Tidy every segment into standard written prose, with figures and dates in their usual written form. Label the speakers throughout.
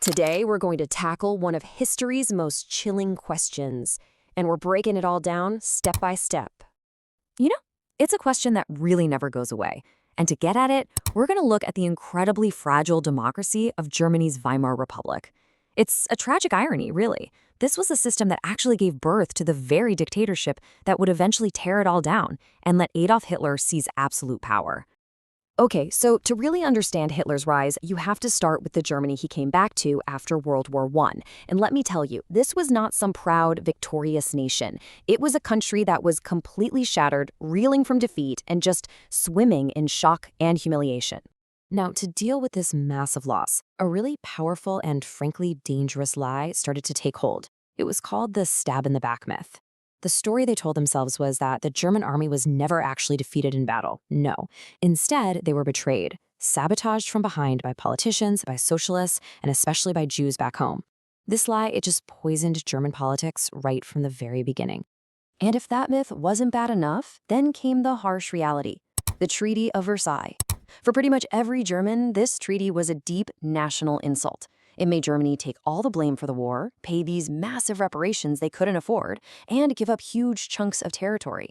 Speaker 1: Today, we're going to tackle one of history's most chilling questions, and we're breaking it all down step by step. You know, it's a question that really never goes away. And to get at it, we're going to look at the incredibly fragile democracy of Germany's Weimar Republic. It's a tragic irony, really. This was a system that actually gave birth to the very dictatorship that would eventually tear it all down and let Adolf Hitler seize absolute power. Okay, so to really understand Hitler's rise, you have to start with the Germany he came back to after World War I. And let me tell you, this was not some proud, victorious nation. It was a country that was completely shattered, reeling from defeat, and just swimming in shock and humiliation. Now, to deal with this massive loss, a really powerful and frankly dangerous lie started to take hold. It was called the stab-in-the-back myth. The story they told themselves was that the German army was never actually defeated in battle. No. Instead, they were betrayed, sabotaged from behind by politicians, by socialists, and especially by Jews back home. This lie, it just poisoned German politics right from the very beginning. And if that myth wasn't bad enough, then came the harsh reality, the Treaty of Versailles. For pretty much every German, this treaty was a deep national insult. It made Germany take all the blame for the war, pay these massive reparations they couldn't afford, and give up huge chunks of territory.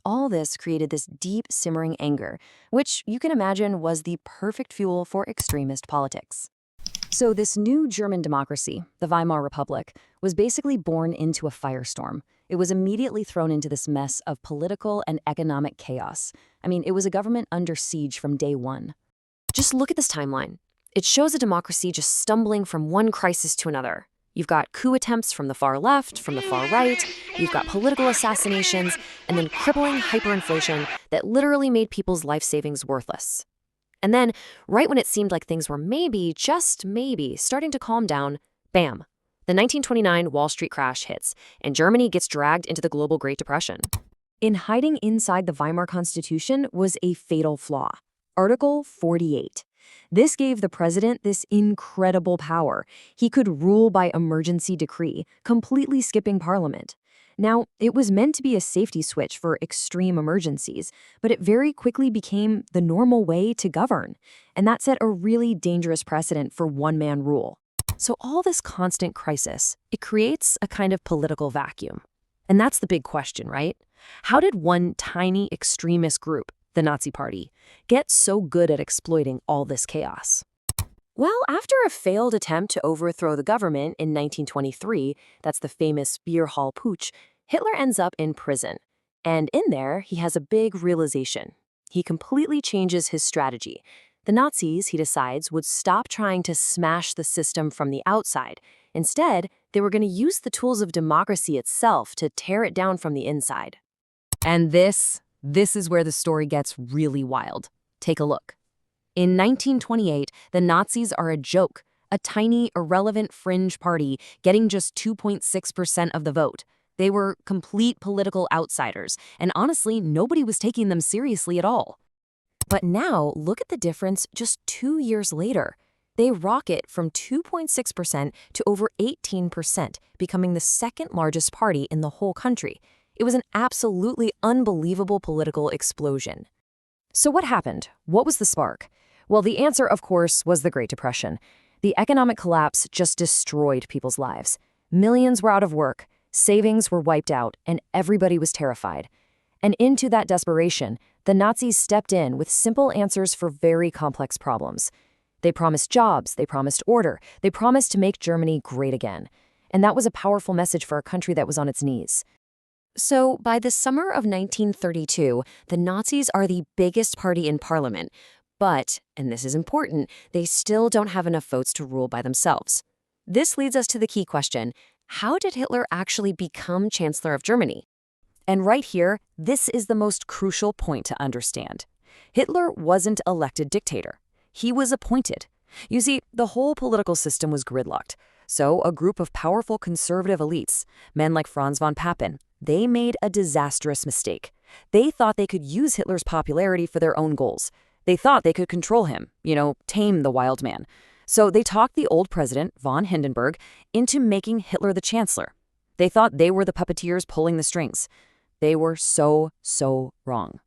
Speaker 1: All this created this deep, simmering anger, which you can imagine was the perfect fuel for extremist politics. So this new German democracy, the Weimar Republic, was basically born into a firestorm. It was immediately thrown into this mess of political and economic chaos. I mean, it was a government under siege from day one. Just look at this timeline. It shows a democracy just stumbling from one crisis to another. You've got coup attempts from the far left, from the far right, you've got political assassinations, and then crippling hyperinflation that literally made people's life savings worthless. And then, right when it seemed like things were maybe, just maybe, starting to calm down, bam, the 1929 Wall Street crash hits, and Germany gets dragged into the global Great Depression. In hiding inside the Weimar Constitution was a fatal flaw, Article 48. This gave the president this incredible power. He could rule by emergency decree, completely skipping parliament. Now, it was meant to be a safety switch for extreme emergencies, but it very quickly became the normal way to govern. And that set a really dangerous precedent for one-man rule. So all this constant crisis, it creates a kind of political vacuum. And that's the big question, right? How did one tiny extremist group, the Nazi Party, get so good at exploiting all this chaos? Well, after a failed attempt to overthrow the government in 1923, that's the famous Beer Hall Putsch, Hitler ends up in prison. And in there, he has a big realization. He completely changes his strategy. The Nazis, he decides, would stop trying to smash the system from the outside. Instead, they were going to use the tools of democracy itself to tear it down from the inside. And this is where the story gets really wild. Take a look. In 1928, the Nazis are a joke, a tiny, irrelevant fringe party getting just 2.6% of the vote. They were complete political outsiders, and honestly, nobody was taking them seriously at all. But now, look at the difference just 2 years later. They rocket from 2.6% to over 18%, becoming the second largest party in the whole country. It was an absolutely unbelievable political explosion. So what happened? What was the spark? Well, the answer, of course, was the Great Depression. The economic collapse just destroyed people's lives. Millions were out of work, savings were wiped out, and everybody was terrified. And into that desperation, the Nazis stepped in with simple answers for very complex problems. They promised jobs, they promised order, they promised to make Germany great again. And that was a powerful message for a country that was on its knees. So, by the summer of 1932, the Nazis are the biggest party in parliament. But, and this is important, they still don't have enough votes to rule by themselves. This leads us to the key question: how did Hitler actually become Chancellor of Germany? And right here, this is the most crucial point to understand. Hitler wasn't elected dictator. He was appointed. You see, the whole political system was gridlocked. So a group of powerful conservative elites, men like Franz von Papen, they made a disastrous mistake. They thought they could use Hitler's popularity for their own goals. They thought they could control him, tame the wild man. So they talked the old president, von Hindenburg, into making Hitler the chancellor. They thought they were the puppeteers pulling the strings. They were so wrong.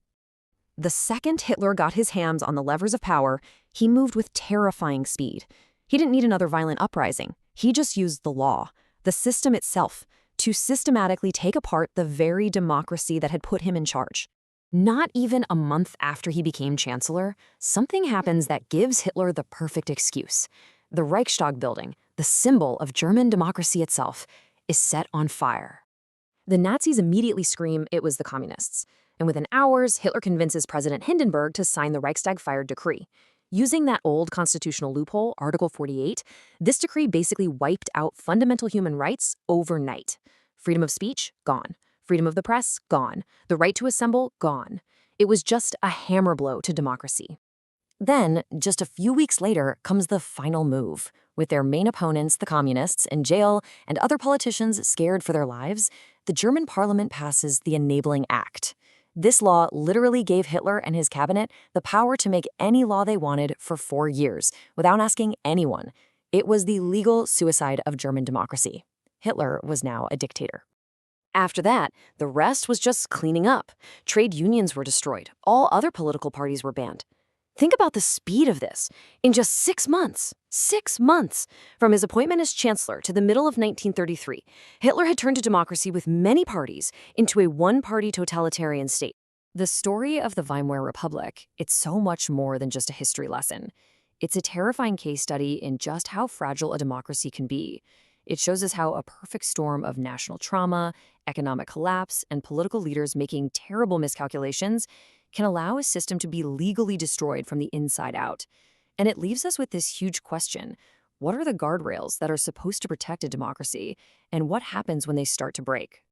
Speaker 1: The second Hitler got his hands on the levers of power, he moved with terrifying speed. He didn't need another violent uprising. He just used the law, the system itself, to systematically take apart the very democracy that had put him in charge. Not even a month after he became chancellor, something happens that gives Hitler the perfect excuse. The Reichstag building, the symbol of German democracy itself, is set on fire. The Nazis immediately scream it was the communists, and within hours, Hitler convinces President Hindenburg to sign the Reichstag fire decree. Using that old constitutional loophole, Article 48, this decree basically wiped out fundamental human rights overnight. Freedom of speech, gone. Freedom of the press, gone. The right to assemble, gone. It was just a hammer blow to democracy. Then, just a few weeks later, comes the final move. With their main opponents, the communists, in jail and other politicians scared for their lives, the German parliament passes the Enabling Act. This law literally gave Hitler and his cabinet the power to make any law they wanted for 4 years, without asking anyone. It was the legal suicide of German democracy. Hitler was now a dictator. After that, the rest was just cleaning up. Trade unions were destroyed. All other political parties were banned. Think about the speed of this. In just 6 months, from his appointment as chancellor to the middle of 1933, Hitler had turned a democracy with many parties into a one-party totalitarian state. The story of the Weimar Republic, it's so much more than just a history lesson. It's a terrifying case study in just how fragile a democracy can be. It shows us how a perfect storm of national trauma, economic collapse, and political leaders making terrible miscalculations can allow a system to be legally destroyed from the inside out. And it leaves us with this huge question. What are the guardrails that are supposed to protect a democracy, and what happens when they start to break?